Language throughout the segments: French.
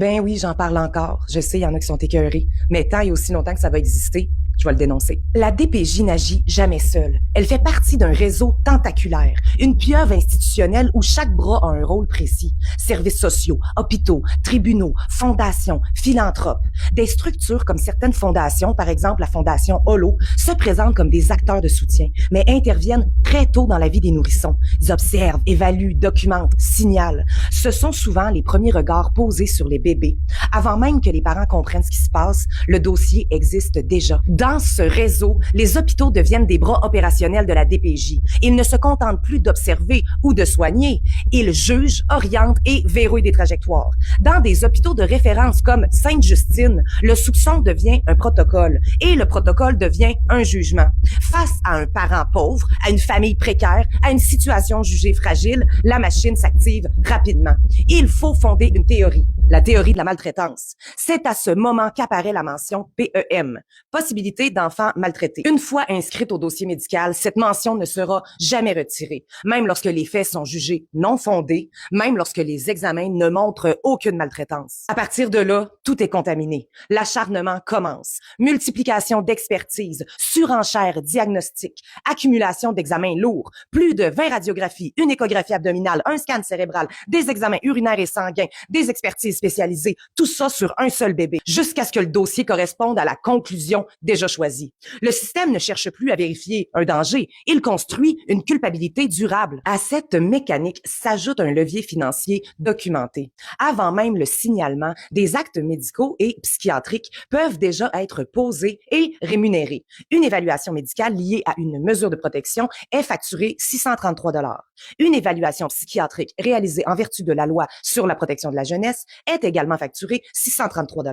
Ben oui, j'en parle encore. Je sais, il y en a qui sont écœurés. Mais tant et aussi longtemps que ça va exister, je vais le dénoncer. La DPJ n'agit jamais seule. Elle fait partie d'un réseau tentaculaire, une pieuvre institutionnelle où chaque bras a un rôle précis. Services sociaux, hôpitaux, tribunaux, fondations, philanthropes. Des structures comme certaines fondations, par exemple la fondation Holo, se présentent comme des acteurs de soutien, mais interviennent très tôt dans la vie des nourrissons. Ils observent, évaluent, documentent, signalent. Ce sont souvent les premiers regards posés sur les bébés. Avant même que les parents comprennent ce qui se passe, le dossier existe déjà. Dans ce réseau, les hôpitaux deviennent des bras opérationnels de la DPJ. Ils ne se contentent plus d'observer ou de soigner. Ils jugent, orientent et verrouillent des trajectoires. Dans des hôpitaux de référence comme Sainte-Justine, le soupçon devient un protocole et le protocole devient un jugement. Face à un parent pauvre, à une famille précaire, à une situation jugée fragile, la machine s'active rapidement. Il faut fonder une théorie, la théorie de la maltraitance. C'est à ce moment qu'apparaît la mention PEM, possibilité d'enfants maltraités. Une fois inscrite au dossier médical, cette mention ne sera jamais retirée, même lorsque les faits sont jugés non fondés, même lorsque les examens ne montrent aucune maltraitance. À partir de là, tout est contaminé. L'acharnement commence. Multiplication d'expertises, surenchère diagnostique, accumulation d'examens lourds, plus de 20 radiographies, une échographie abdominale, un scan cérébral, des examens urinaires et sanguins, des expertises spécialisées, tout ça sur un seul bébé, jusqu'à ce que le dossier corresponde à la conclusion déjà choisie. Le système ne cherche plus à vérifier un danger, il construit une culpabilité durable. À cette mécanique s'ajoute un levier financier documenté. Avant même le signalement, des actes médicaux et psychiatriques peuvent déjà être posés et rémunérés. Une évaluation médicale liée à une mesure de protection est facturée 633 $. Une évaluation psychiatrique réalisée en vertu de la loi sur la protection de la jeunesse est également facturée 633 $.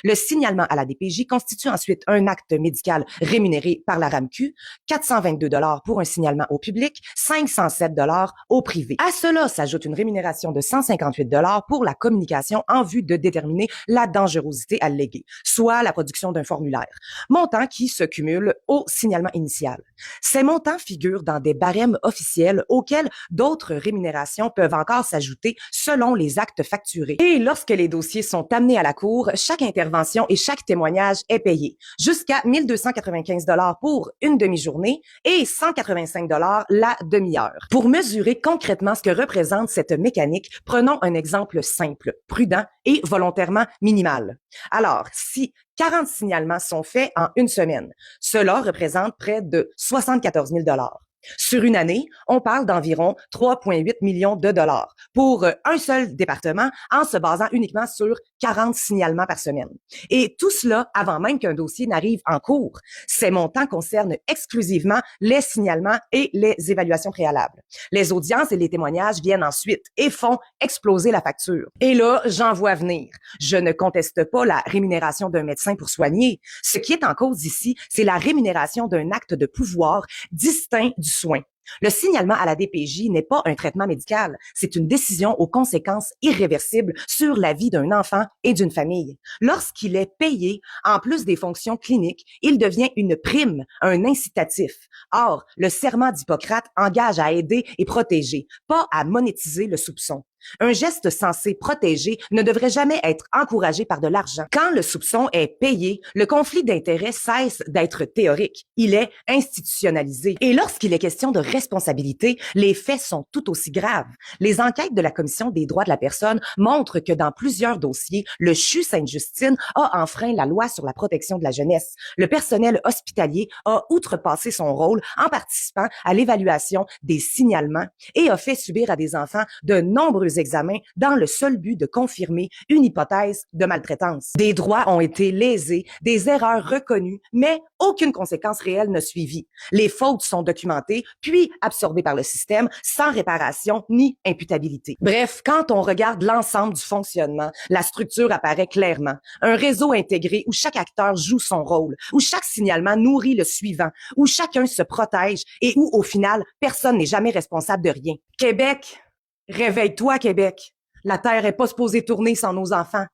Le signalement à la DPJ constitue ensuite un acte médical rémunéré par la RAMQ, 422 $ pour un signalement au public, 507 $ au privé. À cela s'ajoute une rémunération de 158 $ pour la communication en vue de déterminer la dangerosité alléguée, soit la production d'un formulaire, montant qui se cumule au signalement initial. Ces montants figurent dans des barèmes officiels auxquels d'autres rémunérations peuvent encore s'ajouter selon les actes facturés. Et lorsque les dossiers sont amenés à la cour, chaque intervention et chaque témoignage est payé, jusqu'à 1 295 $ pour une demi-journée et 185 $ la demi-heure. Pour mesurer concrètement ce que représente cette mécanique, prenons un exemple simple, prudent et volontairement minimal. Alors, si 40 signalements sont faits en une semaine, cela représente près de 74 000 $. Sur une année, on parle d'environ 3,8 millions de dollars pour un seul département en se basant uniquement sur 40 signalements par semaine. Et tout cela avant même qu'un dossier n'arrive en cours. Ces montants concernent exclusivement les signalements et les évaluations préalables. Les audiences et les témoignages viennent ensuite et font exploser la facture. Et là, j'en vois venir. Je ne conteste pas la rémunération d'un médecin pour soigner. Ce qui est en cause ici, c'est la rémunération d'un acte de pouvoir distinct du soin. Le signalement à la DPJ n'est pas un traitement médical, c'est une décision aux conséquences irréversibles sur la vie d'un enfant et d'une famille. Lorsqu'il est payé, en plus des fonctions cliniques, il devient une prime, un incitatif. Or, le serment d'Hippocrate engage à aider et protéger, pas à monétiser le soupçon. Un geste censé protéger ne devrait jamais être encouragé par de l'argent. Quand le soupçon est payé, le conflit d'intérêts cesse d'être théorique. Il est institutionnalisé. Et lorsqu'il est question de responsabilité, les faits sont tout aussi graves. Les enquêtes de la Commission des droits de la personne montrent que dans plusieurs dossiers, le CHU Sainte-Justine a enfreint la loi sur la protection de la jeunesse. Le personnel hospitalier a outrepassé son rôle en participant à l'évaluation des signalements et a fait subir à des enfants de nombreux examens dans le seul but de confirmer une hypothèse de maltraitance. Des droits ont été lésés, des erreurs reconnues, mais aucune conséquence réelle n'a suivi. Les fautes sont documentées, puis absorbées par le système, sans réparation ni imputabilité. Bref, quand on regarde l'ensemble du fonctionnement, la structure apparaît clairement. Un réseau intégré où chaque acteur joue son rôle, où chaque signalement nourrit le suivant, où chacun se protège et où, au final, personne n'est jamais responsable de rien. Québec, réveille-toi, Québec. La Terre est pas supposée tourner sans nos enfants.